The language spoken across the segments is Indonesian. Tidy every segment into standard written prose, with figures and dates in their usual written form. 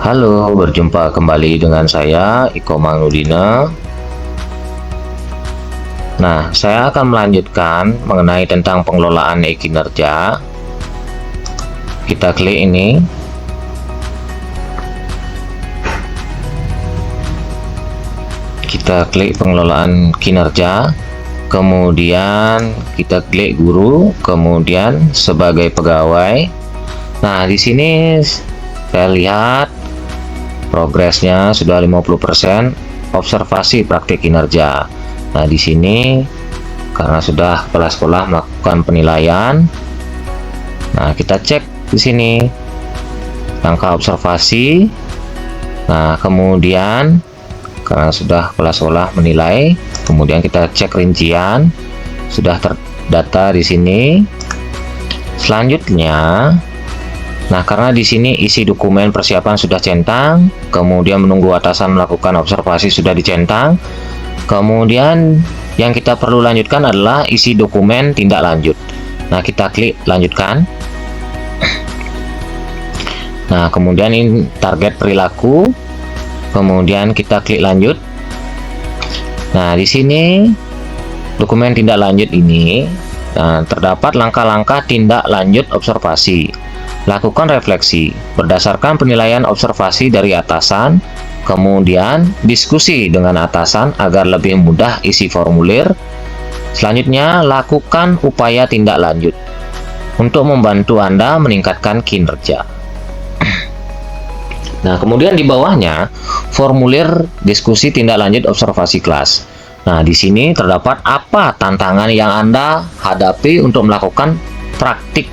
Halo, berjumpa kembali dengan saya Iko Manudina. Nah, saya akan melanjutkan mengenai tentang pengelolaan kinerja. Kita klik ini. Kita klik pengelolaan kinerja. Kemudian kita klik guru, kemudian sebagai pegawai. Nah, di sini saya lihat progresnya sudah 50%, observasi praktik kinerja. Nah, di sini karena sudah kepala sekolah melakukan penilaian. Nah, kita cek di sini angka observasi. Nah, kemudian karena sudah kepala sekolah menilai, kemudian kita cek rincian, sudah terdata di sini. Selanjutnya, nah, karena di sini isi dokumen persiapan sudah centang, kemudian menunggu atasan melakukan observasi sudah dicentang. Kemudian yang kita perlu lanjutkan adalah isi dokumen tindak lanjut. Nah, kita klik lanjutkan. Nah, kemudian ini target perilaku. Kemudian kita klik lanjut. Nah, di sini dokumen tindak lanjut ini terdapat langkah-langkah tindak lanjut observasi. Lakukan refleksi berdasarkan penilaian observasi dari atasan. Kemudian diskusi dengan atasan agar lebih mudah isi formulir. Selanjutnya, lakukan upaya tindak lanjut untuk membantu Anda meningkatkan kinerja. Nah, kemudian di bawahnya formulir diskusi tindak lanjut observasi kelas. Nah, di sini terdapat apa tantangan yang Anda hadapi untuk melakukan praktik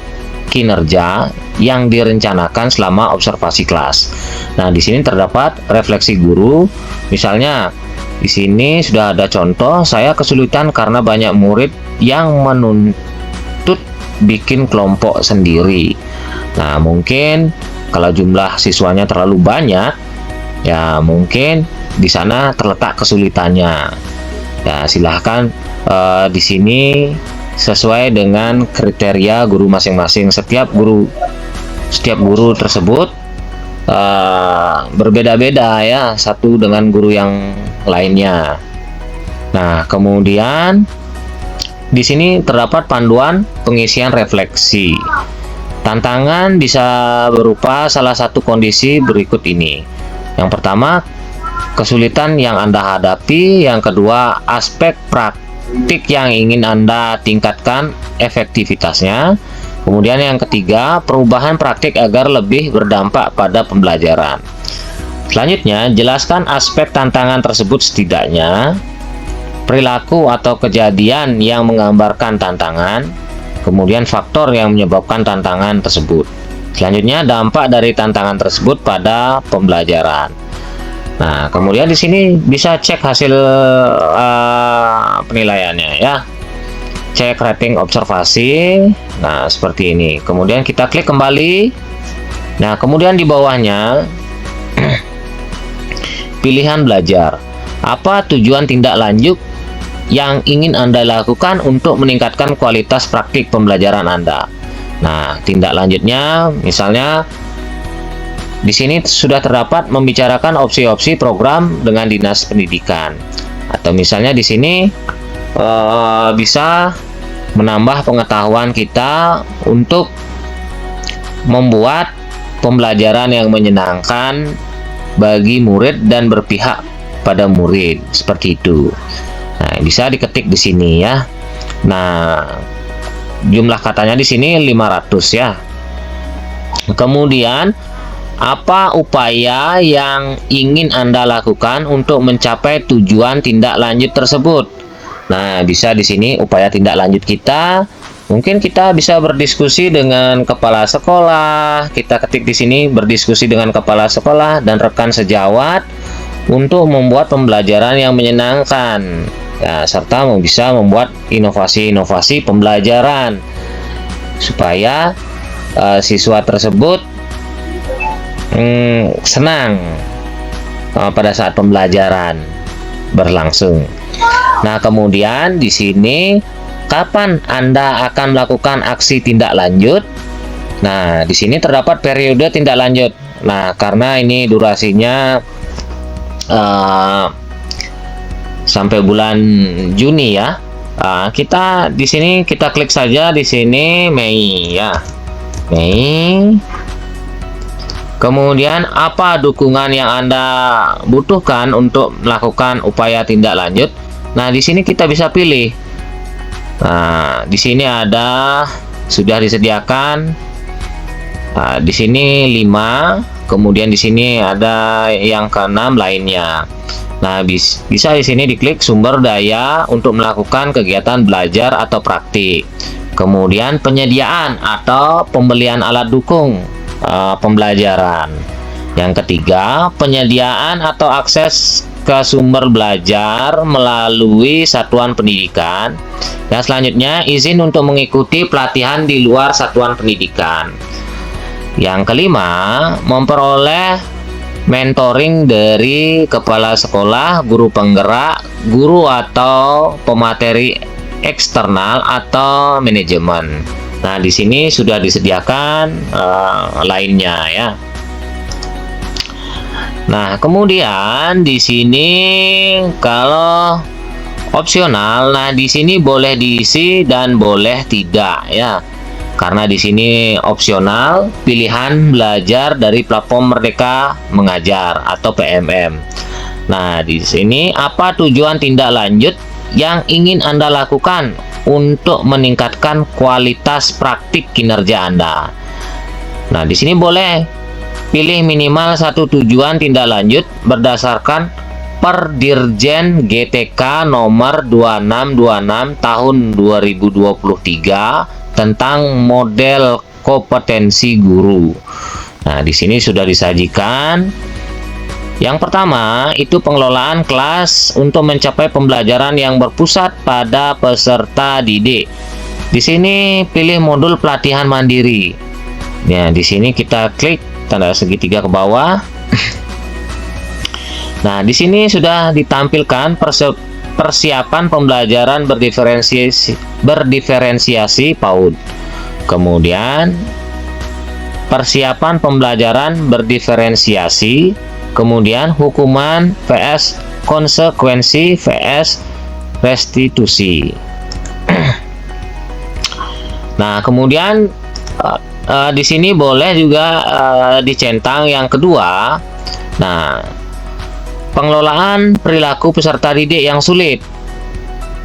kinerja yang direncanakan selama observasi kelas. Nah, di sini terdapat refleksi guru. Misalnya, di sini sudah ada contoh, saya kesulitan karena banyak murid yang menuntut bikin kelompok sendiri. Nah, mungkin kalau jumlah siswanya terlalu banyak, ya mungkin di sana terletak kesulitannya. Ya, silahkan di sini sesuai dengan kriteria guru masing-masing. Setiap guru tersebut berbeda-beda ya, satu dengan guru yang lainnya. Nah, kemudian di sini terdapat panduan pengisian refleksi. Tantangan bisa berupa salah satu kondisi berikut ini. Yang pertama, kesulitan yang Anda hadapi. Yang kedua, aspek praktik yang ingin Anda tingkatkan efektivitasnya. Kemudian yang ketiga, perubahan praktik agar lebih berdampak pada pembelajaran. Selanjutnya, jelaskan aspek tantangan tersebut setidaknya, perilaku atau kejadian yang menggambarkan tantangan, kemudian faktor yang menyebabkan tantangan tersebut. Selanjutnya, dampak dari tantangan tersebut pada pembelajaran. Nah, kemudian di sini bisa cek hasil penilaiannya ya. Cek rating observasi. Nah, seperti ini. Kemudian kita klik kembali. Nah, kemudian di bawahnya pilihan belajar. Apa tujuan tindak lanjut yang ingin Anda lakukan untuk meningkatkan kualitas praktik pembelajaran Anda? Nah, tindak lanjutnya misalnya di sini sudah terdapat membicarakan opsi-opsi program dengan Dinas Pendidikan. Atau misalnya di sini bisa menambah pengetahuan kita untuk membuat pembelajaran yang menyenangkan bagi murid dan berpihak pada murid, seperti itu. Nah, bisa diketik di sini ya. Nah, jumlah katanya di sini 500 ya. Kemudian, apa upaya yang ingin Anda lakukan untuk mencapai tujuan tindak lanjut tersebut? Nah, bisa di sini upaya tindak lanjut kita. Mungkin kita bisa berdiskusi dengan kepala sekolah. Kita ketik di sini berdiskusi dengan kepala sekolah dan rekan sejawat untuk membuat pembelajaran yang menyenangkan. Ya, serta bisa membuat inovasi-inovasi pembelajaran supaya siswa tersebut senang pada saat pembelajaran berlangsung. Nah, kemudian di sini kapan Anda akan melakukan aksi tindak lanjut? Nah, di sini terdapat periode tindak lanjut. Nah, karena ini durasinya sampai bulan Juni ya. Kita di sini kita klik saja di sini Mei ya. Mei. Kemudian apa dukungan yang Anda butuhkan untuk melakukan upaya tindak lanjut? Nah, di sini kita bisa pilih. Nah, di sini ada sudah disediakan. Di sini 5, kemudian di sini ada yang ke-6 lainnya. Nah, bisa di sini diklik sumber daya untuk melakukan kegiatan belajar atau praktik. Kemudian penyediaan atau pembelian alat dukung pembelajaran. Yang ketiga, penyediaan atau akses ke sumber belajar melalui satuan pendidikan. Dan selanjutnya, izin untuk mengikuti pelatihan di luar satuan pendidikan. Yang kelima, memperoleh mentoring dari kepala sekolah, guru penggerak, guru atau pemateri eksternal atau manajemen. Nah, di sini sudah disediakan lainnya ya. Nah, kemudian di sini kalau opsional, nah di sini boleh diisi dan boleh tidak ya. Karena di sini opsional, pilihan belajar dari platform Merdeka Mengajar atau PMM. Nah, di sini apa tujuan tindak lanjut yang ingin Anda lakukan untuk meningkatkan kualitas praktik kinerja Anda. Nah, di sini boleh pilih minimal satu tujuan tindak lanjut berdasarkan Perdirjen GTK nomor 2626 tahun 2023 tentang model kompetensi guru. Nah, di sini sudah disajikan. Yang pertama, itu pengelolaan kelas untuk mencapai pembelajaran yang berpusat pada peserta didik. Di sini pilih modul pelatihan mandiri. Ya, di sini kita klik tanda segitiga ke bawah. Nah, di sini sudah ditampilkan persiapan pembelajaran berdiferensiasi PAUD. Kemudian persiapan pembelajaran berdiferensiasi, kemudian hukuman vs konsekuensi vs restitusi. Nah, kemudian di sini boleh juga dicentang yang kedua. Nah, pengelolaan perilaku peserta didik yang sulit.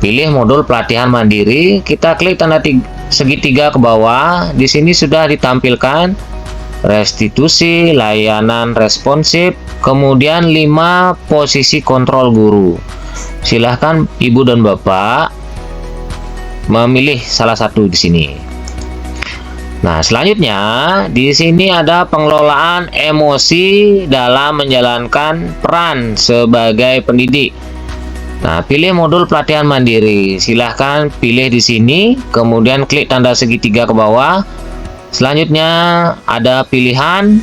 Pilih modul pelatihan mandiri, kita klik tanda segitiga ke bawah. Di sini sudah ditampilkan restitusi, layanan responsif, kemudian 5 posisi kontrol guru. Silahkan Ibu dan Bapak memilih salah satu di sini. Nah, selanjutnya di sini ada pengelolaan emosi dalam menjalankan peran sebagai pendidik. Nah, pilih modul pelatihan mandiri. Silahkan pilih di sini, kemudian klik tanda segitiga ke bawah. Selanjutnya ada pilihan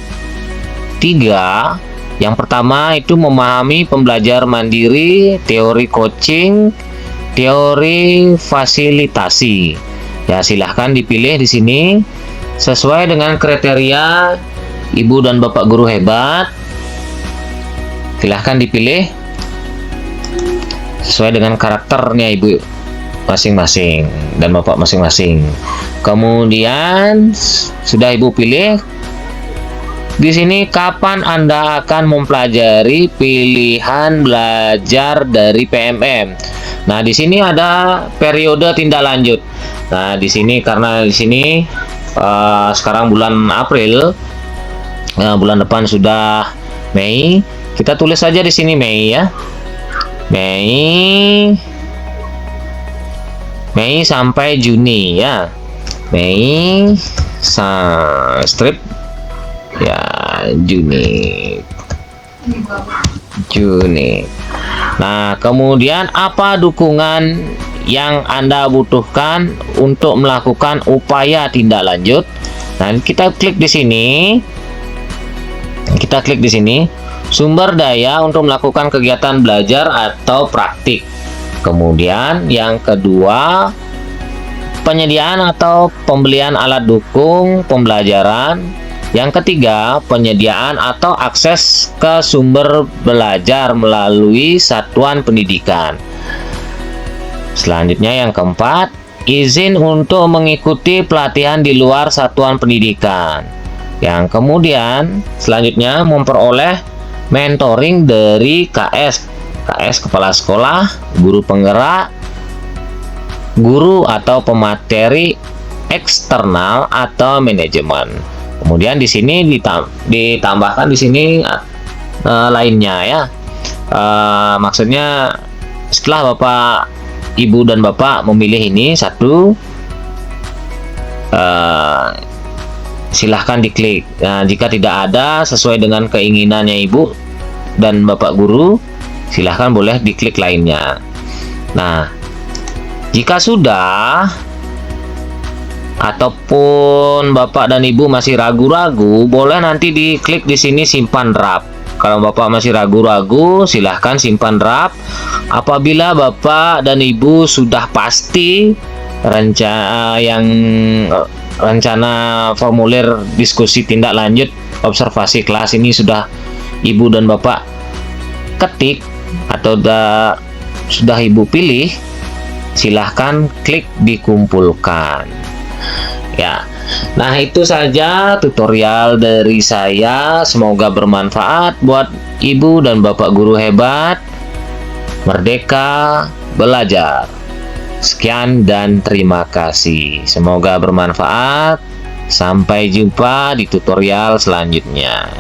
3. Yang pertama itu memahami pembelajar mandiri, teori coaching, teori fasilitasi. Ya, silahkan dipilih di sini sesuai dengan kriteria Ibu dan Bapak guru hebat. Silahkan dipilih sesuai dengan karakternya Ibu masing-masing dan Bapak masing-masing. Kemudian sudah Ibu pilih. Di sini kapan Anda akan mempelajari pilihan belajar dari PMM. Nah, di sini ada periode tindak lanjut. Nah, di sini karena di sini sekarang bulan April, bulan depan sudah Mei. Kita tulis saja di sini Mei ya. Mei sampai Juni ya. Mei strip ya, Juni. Nah, kemudian apa dukungan yang Anda butuhkan untuk melakukan upaya tindak lanjut? Nah, kita klik di sini. Kita klik di sini sumber daya untuk melakukan kegiatan belajar atau praktik. Kemudian yang kedua, penyediaan atau pembelian alat dukung pembelajaran. Yang ketiga, penyediaan atau akses ke sumber belajar melalui satuan pendidikan. Selanjutnya yang keempat, izin untuk mengikuti pelatihan di luar satuan pendidikan. Yang kemudian selanjutnya memperoleh mentoring dari KS kepala sekolah, guru penggerak, guru atau pemateri eksternal atau manajemen. Kemudian di sini ditambahkan di sini lainnya ya. Maksudnya setelah Bapak, Ibu dan Bapak memilih ini satu, silahkan diklik. Nah, jika tidak ada sesuai dengan keinginannya Ibu dan Bapak guru, silahkan boleh diklik lainnya. Nah, jika sudah ataupun Bapak dan Ibu masih ragu-ragu, boleh nanti diklik di sini simpan draft. Kalau Bapak masih ragu-ragu, silahkan simpan draft. Apabila Bapak dan Ibu sudah pasti rencana formulir diskusi tindak lanjut observasi kelas ini sudah Ibu dan Bapak ketik atau sudah Ibu pilih, silahkan klik dikumpulkan. Ya, nah itu saja tutorial dari saya. Semoga bermanfaat buat Ibu dan Bapak guru hebat. Merdeka belajar. Sekian dan terima kasih. Semoga bermanfaat. Sampai jumpa di tutorial selanjutnya.